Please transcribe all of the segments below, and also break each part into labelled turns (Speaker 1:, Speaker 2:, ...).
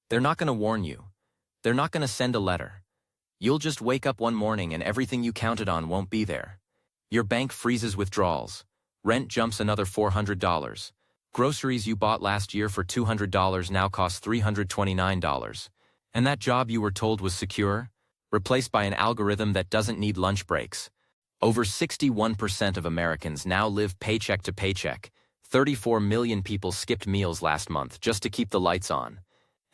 Speaker 1: They're not going to warn you. They're not going to send a letter. You'll just wake up one morning and everything you counted on won't be there. Your bank freezes withdrawals. Rent jumps another $400. Groceries you bought last year for $200 now cost $329. And that job you were told was secure? Replaced by an algorithm that doesn't need lunch breaks. Over 61% of Americans now live paycheck to paycheck. 34 million people skipped meals last month just to keep the lights on.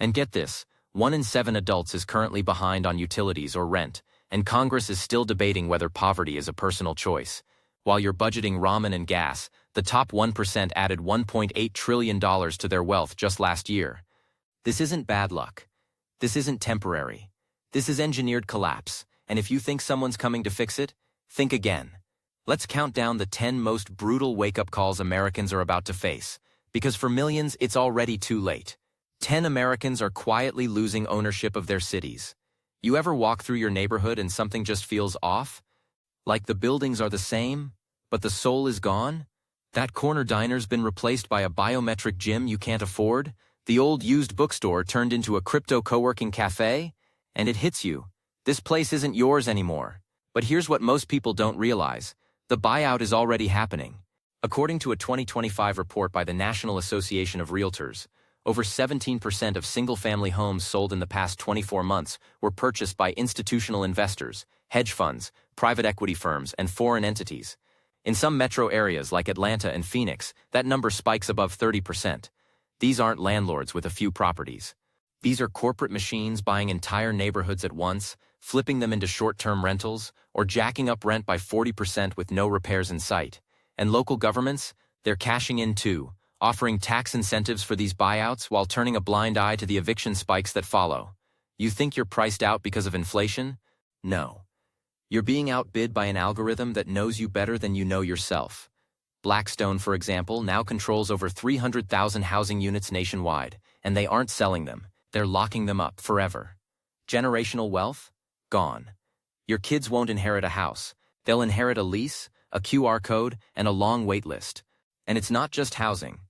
Speaker 1: And get this, 1 in 7 adults is currently behind on utilities or rent, and Congress is still debating whether poverty is a personal choice. While you're budgeting ramen and gas, the top 1% added $1.8 trillion to their wealth just last year. This isn't bad luck. This isn't temporary. This is engineered collapse, and if you think someone's coming to fix it, think again. Let's count down the 10 most brutal wake-up calls Americans are about to face, because for millions, it's already too late. 10 Americans are quietly losing ownership of their cities. You ever walk through your neighborhood and something just feels off? Like the buildings are the same, but the soul is gone? That corner diner's been replaced by a biometric gym you can't afford? The old used bookstore turned into a crypto co-working cafe? And it hits you. This place isn't yours anymore. But here's what most people don't realize. The buyout is already happening. According to a 2025 report by the National Association of Realtors, over 17% of single-family homes sold in the past 24 months were purchased by institutional investors, hedge funds, private equity firms, and foreign entities. In some metro areas like Atlanta and Phoenix, that number spikes above 30%. These aren't landlords with a few properties. These are corporate machines buying entire neighborhoods at once, flipping them into short-term rentals, or jacking up rent by 40% with no repairs in sight. And local governments, they're cashing in too, offering tax incentives for these buyouts while turning a blind eye to the eviction spikes that follow. You think you're priced out because of inflation? No. You're being outbid by an algorithm that knows you better than you know yourself. Blackstone, for example, now controls over 300,000 housing units nationwide, and they aren't selling them. They're locking them up forever. Generational wealth? Gone. Your kids won't inherit a house. They'll inherit a lease, a QR code, and a long wait list. And it's not just housing.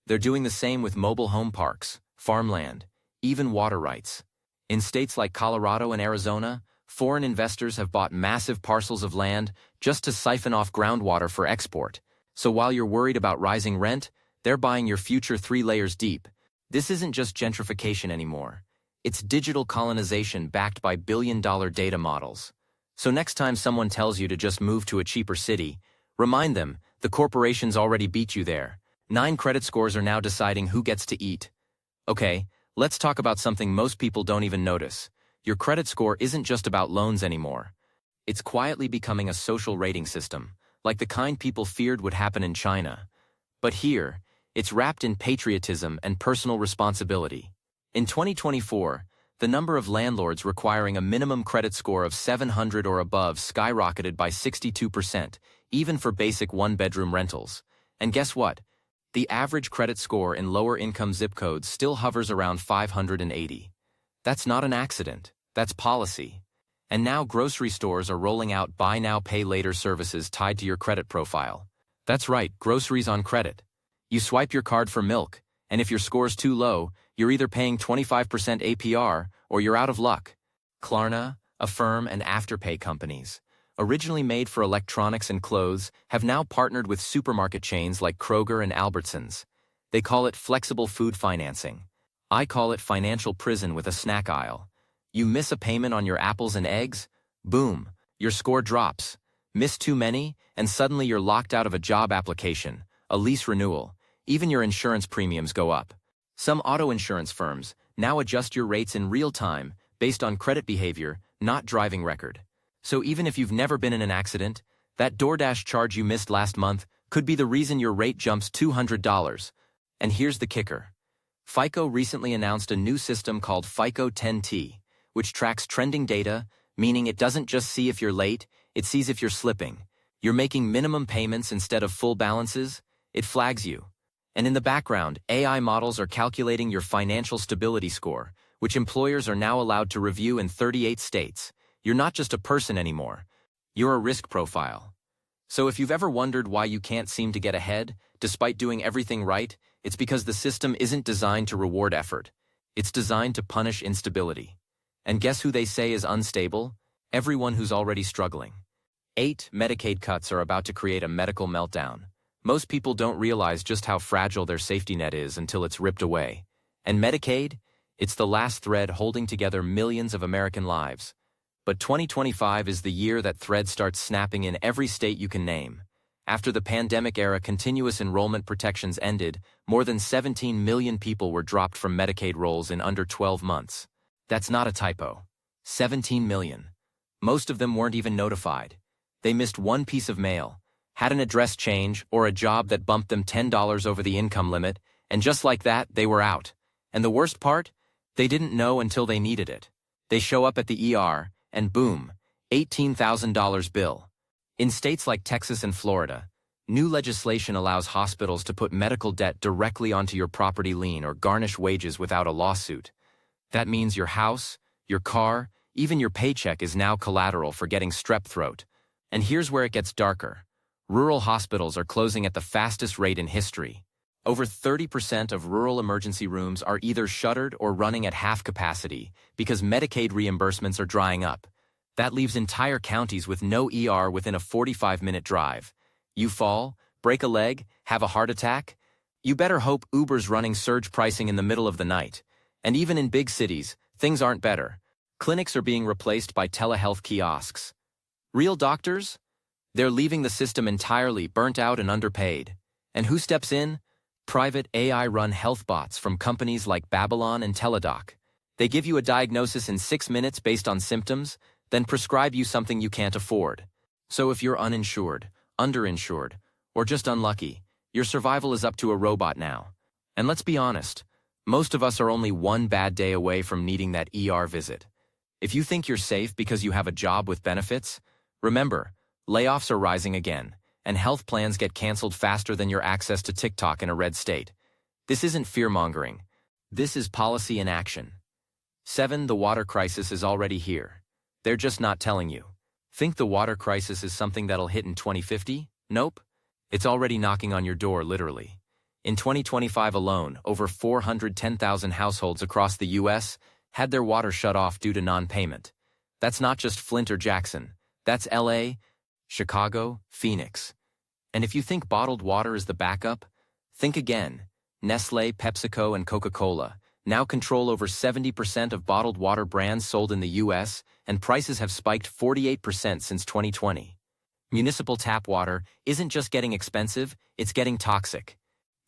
Speaker 1: They're doing the same with mobile home parks, farmland, even water rights. In states like Colorado and Arizona, foreign investors have bought massive parcels of land just to siphon off groundwater for export. So while you're worried about rising rent, they're buying your future 3 layers deep. This isn't just gentrification anymore. It's digital colonization backed by billion-dollar data models. So next time someone tells you to just move to a cheaper city, remind them the corporations already beat you there. 9 credit scores are now deciding who gets to eat. Okay, let's talk about something most people don't even notice. Your credit score isn't just about loans anymore. It's quietly becoming a social rating system, like the kind people feared would happen in China. But here, it's wrapped in patriotism and personal responsibility. In 2024, the number of landlords requiring a minimum credit score of 700 or above skyrocketed by 62%, even for basic one-bedroom rentals. And guess what? The average credit score in lower-income zip codes still hovers around 580. That's not an accident. That's policy. And now grocery stores are rolling out buy now, pay later services tied to your credit profile. That's right, groceries on credit. You swipe your card for milk, and if your score's too low, you're either paying 25% APR or you're out of luck. Klarna, Affirm, and Afterpay companies, originally made for electronics and clothes, have now partnered with supermarket chains like Kroger and Albertsons. They call it flexible food financing. I call it financial prison with a snack aisle. You miss a payment on your apples and eggs? Boom, your score drops. Miss too many, and suddenly you're locked out of a job application, a lease renewal. Even your insurance premiums go up. Some auto insurance firms now adjust your rates in real time based on credit behavior, not driving record. So even if you've never been in an accident, that DoorDash charge you missed last month could be the reason your rate jumps $200. And here's the kicker. FICO recently announced a new system called FICO 10T, which tracks trending data, meaning it doesn't just see if you're late, it sees if you're slipping. You're making minimum payments instead of full balances, it flags you. And in the background, AI models are calculating your financial stability score, which employers are now allowed to review in 38 states. You're not just a person anymore. You're a risk profile. So if you've ever wondered why you can't seem to get ahead, despite doing everything right, it's because the system isn't designed to reward effort. It's designed to punish instability. And guess who they say is unstable? Everyone who's already struggling. 8. Medicaid cuts are about to create a medical meltdown. Most people don't realize just how fragile their safety net is until it's ripped away. And Medicaid? It's the last thread holding together millions of American lives. But 2025 is the year that thread starts snapping in every state you can name. After the pandemic-era continuous enrollment protections ended, more than 17 million people were dropped from Medicaid rolls in under 12 months. That's not a typo. 17 million. Most of them weren't even notified. They missed one piece of mail, had an address change, or a job that bumped them $10 over the income limit, and just like that, they were out. And the worst part? They didn't know until they needed it. They show up at the ER, and boom, $18,000 bill. In states like Texas and Florida, new legislation allows hospitals to put medical debt directly onto your property lien or garnish wages without a lawsuit. That means your house, your car, even your paycheck is now collateral for getting strep throat. And here's where it gets darker. Rural hospitals are closing at the fastest rate in history. Over 30% of rural emergency rooms are either shuttered or running at half capacity because Medicaid reimbursements are drying up. That leaves entire counties with no ER within a 45-minute drive. You fall, break a leg, have a heart attack? You better hope Uber's running surge pricing in the middle of the night. And even in big cities, things aren't better. Clinics are being replaced by telehealth kiosks. Real doctors? They're leaving the system entirely burnt out and underpaid. And who steps in? Private AI-run health bots from companies like Babylon and Teladoc. They give you a diagnosis in 6 minutes based on symptoms, then prescribe you something you can't afford. So if you're uninsured, underinsured, or just unlucky, your survival is up to a robot now. And let's be honest, most of us are only one bad day away from needing that ER visit. If you think you're safe because you have a job with benefits, remember, layoffs are rising again, and health plans get canceled faster than your access to TikTok in a red state. This isn't fear-mongering. This is policy in action. 7. The water crisis is already here. They're just not telling you. Think the water crisis is something that'll hit in 2050? Nope. It's already knocking on your door, literally. In 2025 alone, over 410,000 households across the U.S. had their water shut off due to non-payment. That's not just Flint or Jackson. That's L.A., Chicago, Phoenix. And if you think bottled water is the backup, think again. Nestle, PepsiCo, and Coca-Cola now control over 70% of bottled water brands sold in the U.S., and prices have spiked 48% since 2020. Municipal tap water isn't just getting expensive, it's getting toxic.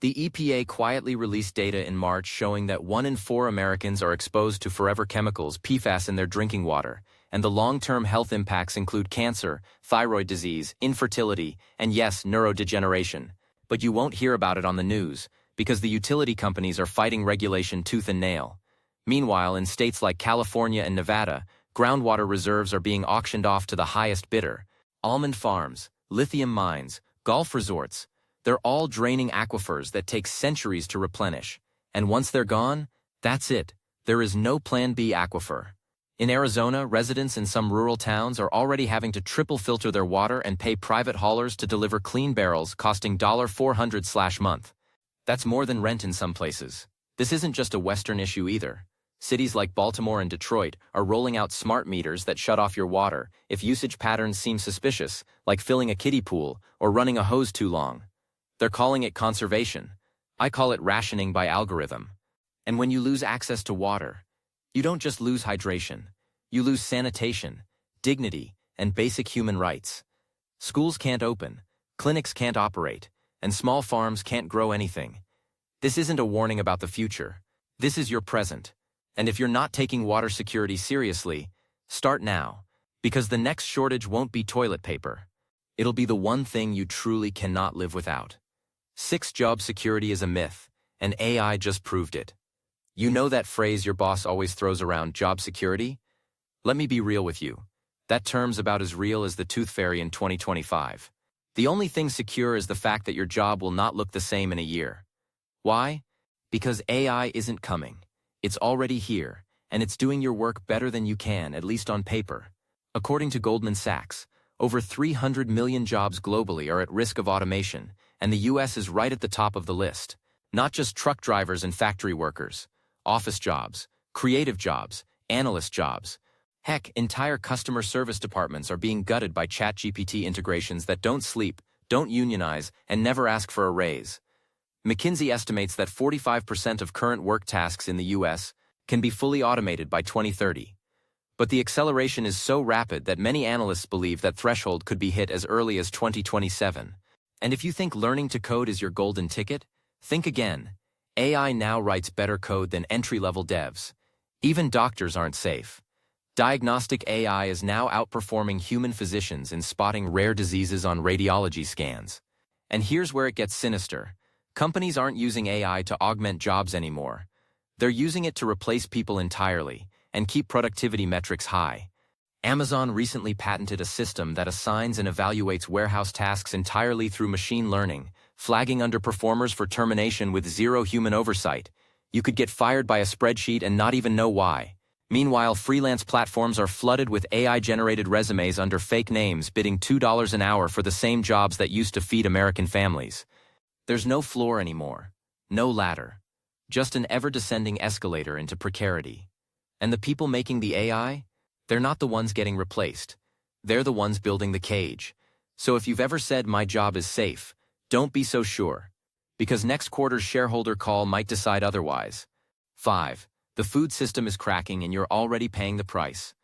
Speaker 1: The EPA quietly released data in March showing that 1 in 4 Americans are exposed to forever chemicals, PFAS, in their drinking water, and the long-term health impacts include cancer, thyroid disease, infertility, and yes, neurodegeneration. But you won't hear about it on the news, because the utility companies are fighting regulation tooth and nail. Meanwhile, in states like California and Nevada, groundwater reserves are being auctioned off to the highest bidder. Almond farms, lithium mines, golf resorts, they're all draining aquifers that take centuries to replenish. And once they're gone, that's it. There is no Plan B aquifer. In Arizona, residents in some rural towns are already having to triple filter their water and pay private haulers to deliver clean barrels costing $400/month. That's more than rent in some places. This isn't just a Western issue either. Cities like Baltimore and Detroit are rolling out smart meters that shut off your water if usage patterns seem suspicious, like filling a kiddie pool or running a hose too long. They're calling it conservation. I call it rationing by algorithm. And when you lose access to water, you don't just lose hydration. You lose sanitation, dignity, and basic human rights. Schools can't open, clinics can't operate, and small farms can't grow anything. This isn't a warning about the future. This is your present. And if you're not taking water security seriously, start now, because the next shortage won't be toilet paper. It'll be the one thing you truly cannot live without. 6. Job security is a myth, and AI just proved it. You know that phrase your boss always throws around, job security? Let me be real with you. That term's about as real as the tooth fairy in 2025. The only thing secure is the fact that your job will not look the same in a year. Why? Because AI isn't coming. It's already here, and it's doing your work better than you can, at least on paper. According to Goldman Sachs, over 300 million jobs globally are at risk of automation, and the U.S. is right at the top of the list. Not just truck drivers and factory workers. office jobs, creative jobs, analyst jobs. Heck, entire customer service departments are being gutted by ChatGPT integrations that don't sleep, don't unionize, and never ask for a raise. McKinsey estimates that 45% of current work tasks in the U.S. can be fully automated by 2030. But the acceleration is so rapid that many analysts believe that threshold could be hit as early as 2027. And if you think learning to code is your golden ticket, think again. AI now writes better code than entry-level devs. Even doctors aren't safe. Diagnostic AI is now outperforming human physicians in spotting rare diseases on radiology scans. And here's where it gets sinister. Companies aren't using AI to augment jobs anymore. They're using it to replace people entirely and keep productivity metrics high. Amazon recently patented a system that assigns and evaluates warehouse tasks entirely through machine learning, flagging underperformers for termination with zero human oversight. You could get fired by a spreadsheet and not even know why. Meanwhile, freelance platforms are flooded with AI-generated resumes under fake names bidding $2 an hour for the same jobs that used to feed American families. There's no floor anymore, no ladder, just an ever-descending escalator into precarity. And the people making the AI? They're not the ones getting replaced. They're the ones building the cage. So if you've ever said my job is safe, don't be so sure. Because next quarter's shareholder call might decide otherwise. 5. The food system is cracking and you're already paying the price.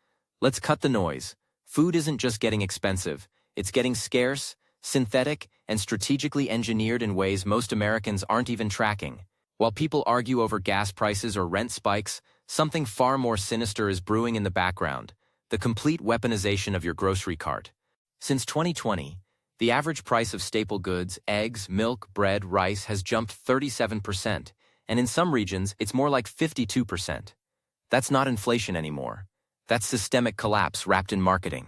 Speaker 1: Let's cut the noise. Food isn't just getting expensive, it's getting scarce, synthetic, and strategically engineered in ways most Americans aren't even tracking. While people argue over gas prices or rent spikes, something far more sinister is brewing in the background: the complete weaponization of your grocery cart. Since 2020, the average price of staple goods, eggs, milk, bread, rice has jumped 37%. And in some regions, it's more like 52%. That's not inflation anymore. That's systemic collapse wrapped in marketing.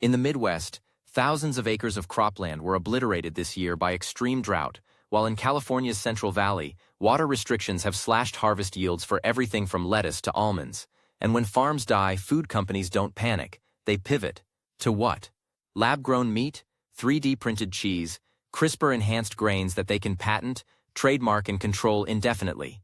Speaker 1: In the Midwest, thousands of acres of cropland were obliterated this year by extreme drought, while in California's Central Valley, water restrictions have slashed harvest yields for everything from lettuce to almonds. And when farms die, food companies don't panic. They pivot. To what? Lab-grown meat, 3D printed cheese, CRISPR-enhanced grains that they can patent, trademark, and control indefinitely.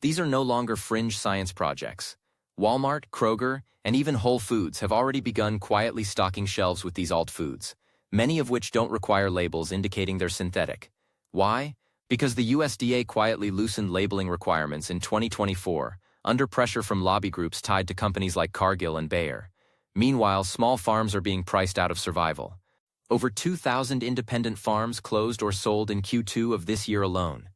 Speaker 1: These are no longer fringe science projects. Walmart, Kroger, and even Whole Foods have already begun quietly stocking shelves with these alt foods, many of which don't require labels indicating they're synthetic. Why? Because the USDA quietly loosened labeling requirements in 2024, under pressure from lobby groups tied to companies like Cargill and Bayer. Meanwhile, small farms are being priced out of survival. Over 2,000 independent farms closed or sold in Q2 of this year alone.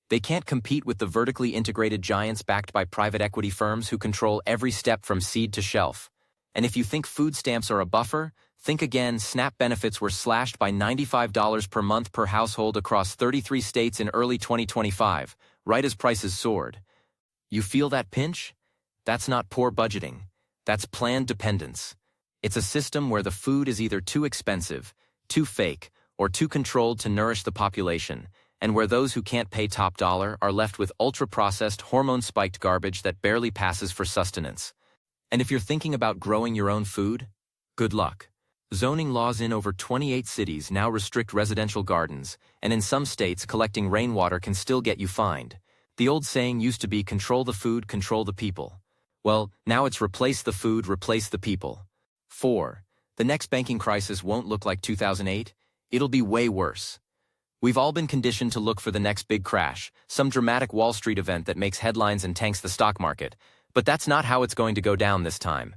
Speaker 1: They can't compete with the vertically integrated giants backed by private equity firms who control every step from seed to shelf. And if you think food stamps are a buffer, think again. SNAP benefits were slashed by $95 per month per household across 33 states in early 2025, right as prices soared. You feel that pinch? That's not poor budgeting. That's planned dependence. It's a system where the food is either too expensive, too fake, or too controlled to nourish the population, and where those who can't pay top dollar are left with ultra-processed, hormone-spiked garbage that barely passes for sustenance. And if you're thinking about growing your own food, good luck. Zoning laws in over 28 cities now restrict residential gardens, and in some states collecting rainwater can still get you fined. The old saying used to be control the food, control the people. Well, now it's replace the food, replace the people. 4. The next banking crisis won't look like 2008, it'll be way worse. We've all been conditioned to look for the next big crash, some dramatic Wall Street event that makes headlines and tanks the stock market, but that's not how it's going to go down this time.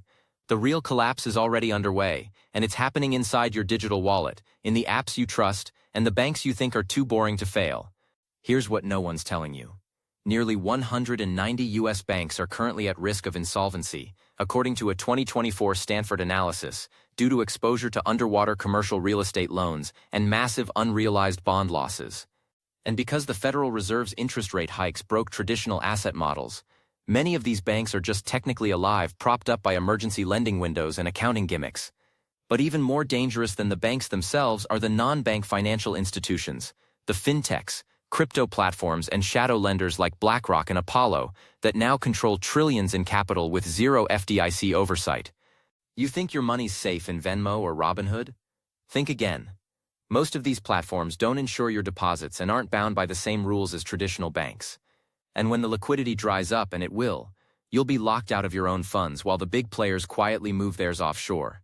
Speaker 1: The real collapse is already underway, and it's happening inside your digital wallet, in the apps you trust, and the banks you think are too boring to fail. Here's what no one's telling you. Nearly 190 U.S. banks are currently at risk of insolvency, according to a 2024 Stanford analysis, due to exposure to underwater commercial real estate loans and massive unrealized bond losses. And because the Federal Reserve's interest rate hikes broke traditional asset models, many of these banks are just technically alive, propped up by emergency lending windows and accounting gimmicks. But even more dangerous than the banks themselves are the non-bank financial institutions, the fintechs, crypto platforms, and shadow lenders like BlackRock and Apollo that now control trillions in capital with zero FDIC oversight. You think your money's safe in Venmo or Robinhood? Think again. Most of these platforms don't insure your deposits and aren't bound by the same rules as traditional banks. And when the liquidity dries up, and it will, you'll be locked out of your own funds while the big players quietly move theirs offshore.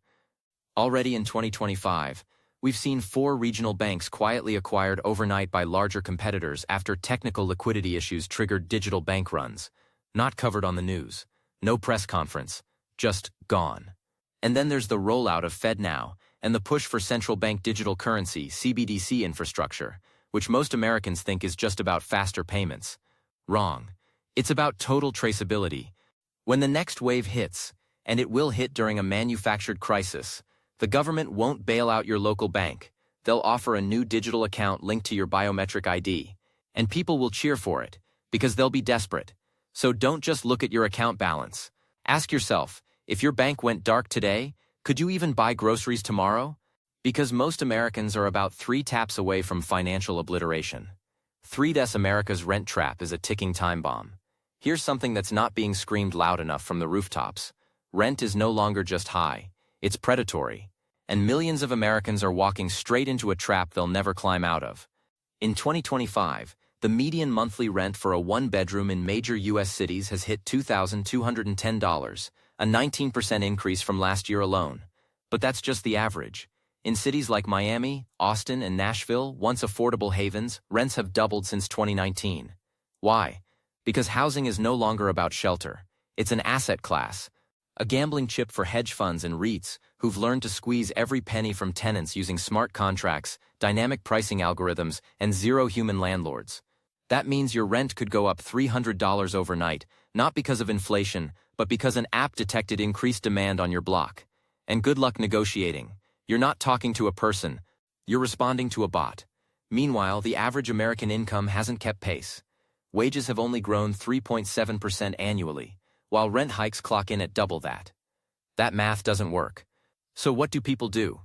Speaker 1: Already in 2025, we've seen 4 regional banks quietly acquired overnight by larger competitors after technical liquidity issues triggered digital bank runs. Not covered on the news, no press conference, just gone. And then there's the rollout of FedNow and the push for central bank digital currency (CBDC) infrastructure, which most Americans think is just about faster payments. Wrong. It's about total traceability. When the next wave hits, and it will hit during a manufactured crisis, the government won't bail out your local bank. They'll offer a new digital account linked to your biometric ID. And people will cheer for it, because they'll be desperate. So don't just look at your account balance. Ask yourself, if your bank went dark today, could you even buy groceries tomorrow? Because most Americans are about 3 taps away from financial obliteration. 3DS America's rent trap is a ticking time bomb. Here's something that's not being screamed loud enough from the rooftops. Rent is no longer just high, it's predatory. And millions of Americans are walking straight into a trap they'll never climb out of. In 2025, the median monthly rent for a 1-bedroom in major U.S. cities has hit $2,210, a 19% increase from last year alone. But that's just the average. In cities like Miami, Austin, and Nashville, once affordable havens, rents have doubled since 2019. Why? Because housing is no longer about shelter. It's an asset class. A gambling chip for hedge funds and REITs who've learned to squeeze every penny from tenants using smart contracts, dynamic pricing algorithms, and zero human landlords. That means your rent could go up $300 overnight, not because of inflation, but because an app detected increased demand on your block. And good luck negotiating. You're not talking to a person, you're responding to a bot. Meanwhile, the average American income hasn't kept pace. Wages have only grown 3.7% annually, while rent hikes clock in at double that. That math doesn't work. So what do people do?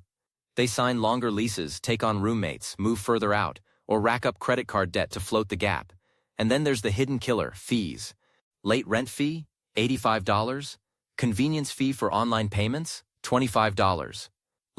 Speaker 1: They sign longer leases, take on roommates, move further out, or rack up credit card debt to float the gap. And then there's the hidden killer, fees. Late rent fee, $85. Convenience fee for online payments, $25.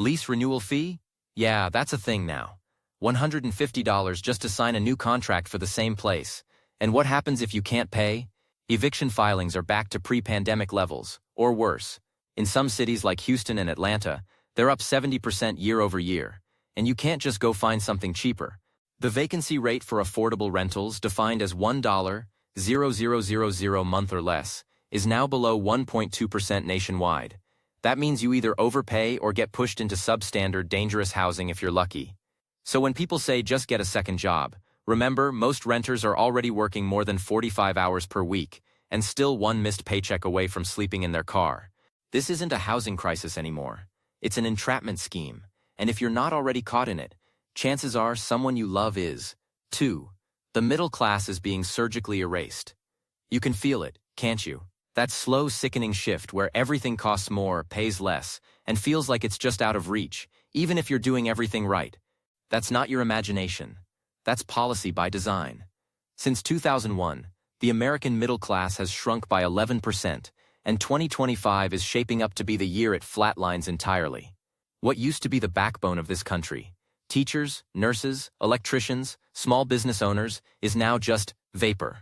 Speaker 1: Lease renewal fee? Yeah, that's a thing now. $150 just to sign a new contract for the same place. And what happens if you can't pay? Eviction filings are back to pre-pandemic levels, or worse. In some cities like Houston and Atlanta, they're up 70% year over year. And you can't just go find something cheaper. The vacancy rate for affordable rentals, defined as $1,000 month or less, is now below 1.2% nationwide. That means you either overpay or get pushed into substandard, dangerous housing if you're lucky. So when people say just get a second job, remember, most renters are already working more than 45 hours per week, and still one missed paycheck away from sleeping in their car. This isn't a housing crisis anymore. It's an entrapment scheme, and if you're not already caught in it, chances are someone you love is. 2. The middle class is being surgically erased. You can feel it, can't you? That slow, sickening shift where everything costs more, pays less, and feels like it's just out of reach, even if you're doing everything right. That's not your imagination. That's policy by design. Since 2001, the American middle class has shrunk by 11%, and 2025 is shaping up to be the year it flatlines entirely. What used to be the backbone of this country, teachers, nurses, electricians, small business owners, is now just vapor.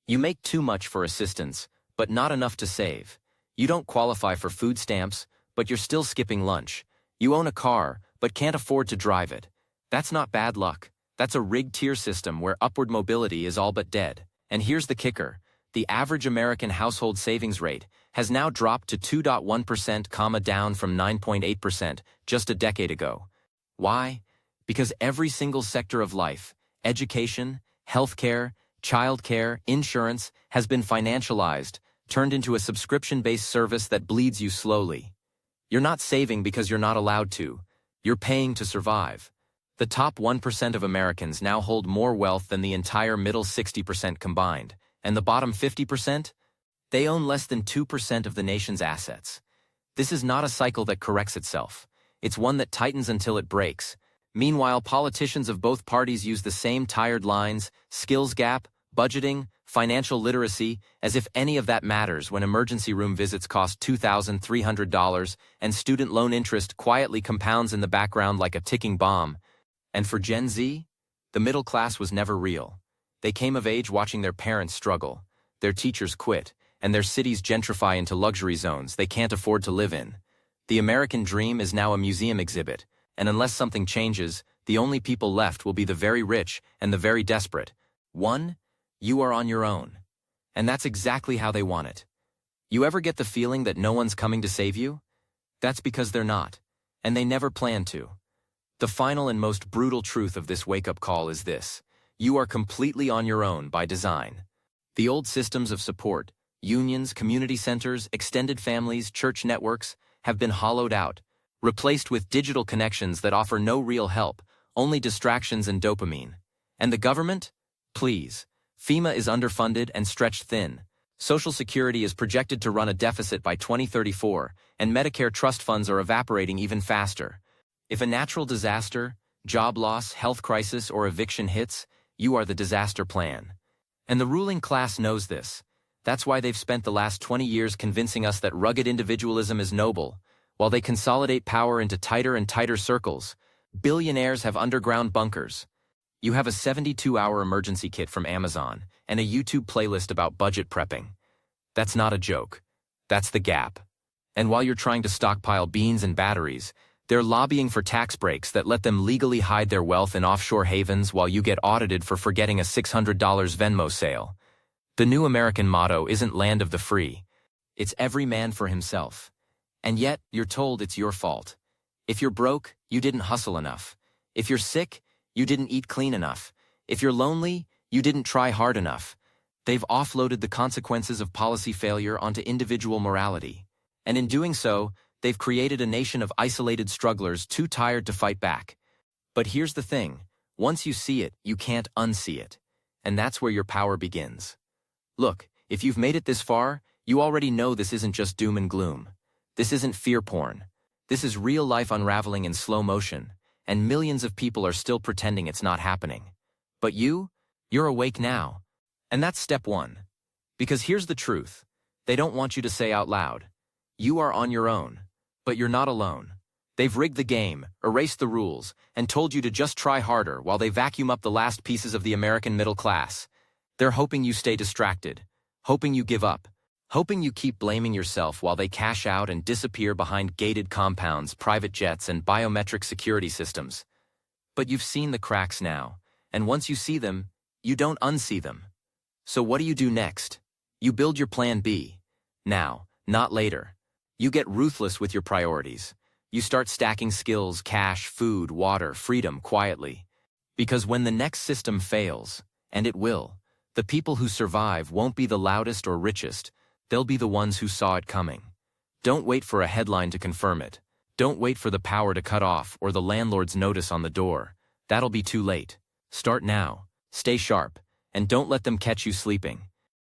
Speaker 1: You make too much for assistance, but not enough to save. You don't qualify for food stamps, but you're still skipping lunch. You own a car, but can't afford to drive it. That's not bad luck. That's a rigged tier system where upward mobility is all but dead. And here's the kicker. The average American household savings rate has now dropped to 2.1%, down from 9.8% just a decade ago. Why? Because every single sector of life, education, healthcare, childcare, insurance, has been financialized, turned into a subscription-based service that bleeds you slowly. You're not saving because you're not allowed to. You're paying to survive. The top 1% of Americans now hold more wealth than the entire middle 60% combined, and the bottom 50%? They own less than 2% of the nation's assets. This is not a cycle that corrects itself. It's one that tightens until it breaks. Meanwhile, politicians of both parties use the same tired lines, skills gap, budgeting, financial literacy, as if any of that matters when emergency room visits cost $2,300 and student loan interest quietly compounds in the background like a ticking bomb. And for Gen Z, the middle class was never real. They came of age watching their parents struggle, their teachers quit, and their cities gentrify into luxury zones they can't afford to live in. The American dream is now a museum exhibit, and unless something changes, the only people left will be the very rich and the very desperate. You are on your own. And that's exactly how they want it. You ever get the feeling that no one's coming to save you? That's because they're not, and they never plan to. The final and most brutal truth of this wake-up call is this: you are completely on your own by design. The old systems of support, unions, community centers, extended families, church networks, have been hollowed out, replaced with digital connections that offer no real help, only distractions and dopamine. And the government? Please. FEMA is underfunded and stretched thin. Social Security is projected to run a deficit by 2034, and Medicare trust funds are evaporating even faster. If a natural disaster, job loss, health crisis, or eviction hits, you are the disaster plan. And the ruling class knows this. That's why they've spent the last 20 years convincing us that rugged individualism is noble, while they consolidate power into tighter and tighter circles. Billionaires have underground bunkers. You have a 72-hour emergency kit from Amazon and a YouTube playlist about budget prepping. That's not a joke. That's the gap. And while you're trying to stockpile beans and batteries, they're lobbying for tax breaks that let them legally hide their wealth in offshore havens while you get audited for forgetting a $600 Venmo sale. The new American motto isn't land of the free. It's every man for himself. And yet, you're told it's your fault. If you're broke, you didn't hustle enough. If you're sick, you didn't eat clean enough. If you're lonely, you didn't try hard enough. They've offloaded the consequences of policy failure onto individual morality. And in doing so, they've created a nation of isolated strugglers too tired to fight back. But here's the thing. Once you see it, you can't unsee it. And that's where your power begins. Look, if you've made it this far, you already know this isn't just doom and gloom. This isn't fear porn. This is real life unraveling in slow motion, and millions of people are still pretending it's not happening. But you're awake now. And that's step one. Because here's the truth. They don't want you to say out loud, you are on your own. But you're not alone. They've rigged the game, erased the rules, and told you to just try harder while they vacuum up the last pieces of the American middle class. They're hoping you stay distracted, hoping you give up, hoping you keep blaming yourself while they cash out and disappear behind gated compounds, private jets, and biometric security systems. But you've seen the cracks now, and once you see them, you don't unsee them. So what do you do next? You build your plan B. Now, not later. You get ruthless with your priorities. You start stacking skills, cash, food, water, freedom quietly. Because when the next system fails, and it will, the people who survive won't be the loudest or richest. They'll be the ones who saw it coming. Don't wait for a headline to confirm it. Don't wait for the power to cut off or the landlord's notice on the door. That'll be too late. Start now. Stay sharp. And don't let them catch you sleeping.